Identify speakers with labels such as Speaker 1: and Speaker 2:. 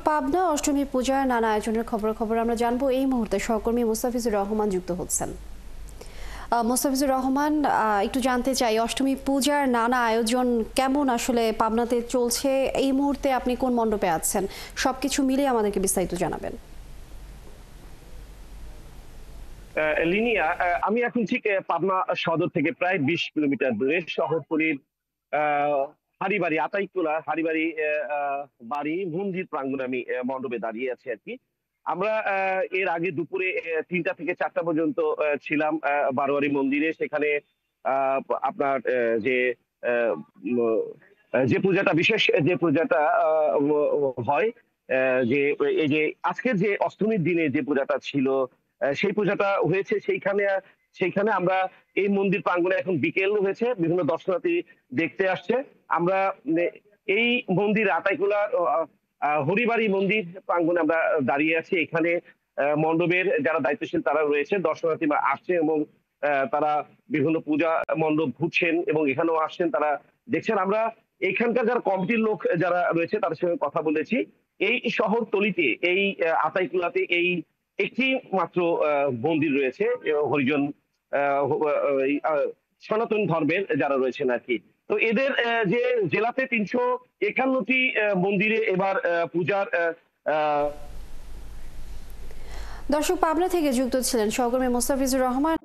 Speaker 1: পাবনা অষ্টমী পূজার নানা আয়োজনের খবর আমরা জানবো এই মুহূর্তে। সহকর্মী মুস্তাফিজুর রহমান যুক্ত হচ্ছেন। মুস্তাফিজুর রহমান, একটু জানতে চাই অষ্টমী পূজার নানা আয়োজন কেমন আসলে পাবনাতে চলছে এই মুহূর্তে, আপনি কোন মণ্ডপে আছেন, সবকিছু মিলিয়ে আমাদেরকে বিস্তারিত জানাবেন।
Speaker 2: লিনিয়া, আমি এখন ঠিক পাবনা সদর থেকে প্রায় ২০ কিলোমিটার দূরে শহরতলির হারিবাড়ি আতাইকুলা হারিবাড়ি বাড়ি মন্দির প্রাঙ্গণে আমি মণ্ডপে দাঁড়িয়ে আছি আর কি। আমরা এর আগে দুপুরে ৩টা থেকে ৪টা পর্যন্ত ছিলাম বারোয়ারি মন্দিরে। সেখানে আপনার যে আহ, উম, যে পূজাটা বিশেষ যে পূজাটা হয়, যে এই যে আজকের যে অষ্টমীর দিনে যে পূজাটা ছিল, সেই পূজাটা হয়েছে সেইখানে। সেইখানে আমরা এই মন্দির প্রাঙ্গণে এখন বিকেল হয়েছে, বিভিন্ন দর্শনার্থী দেখতে আসছে। আমরা এই মন্দির আতাইকুলা হরিবাড়ি মন্দির প্রাঙ্গণে আমরা দাঁড়িয়ে আছি। এখানে মণ্ডপের যারা দায়িত্বশীল তারা রয়েছে, দর্শনার্থীরা আসছে এবং তারা বিভিন্ন পূজা মণ্ডপ ঘুরছেন এবং এখানেও আসছেন, তারা দেখছেন। আমরা এখানকার যারা কমিটির লোক যারা রয়েছে তাদের সঙ্গে কথা বলেছি। এই শহরতলিতে এই আতাইকুলাতে এই একটি মাত্র মন্দির রয়েছে হরিজন সনাতন ধর্মের যারা রয়েছেন আর কি। তো এদের যে জেলাতে ৩৫১টি মন্দিরে এবার পূজার
Speaker 1: দর্শক, পাবনা থেকে যুক্ত ছিলেন সহকর্মী মুস্তাফিজুর রহমান।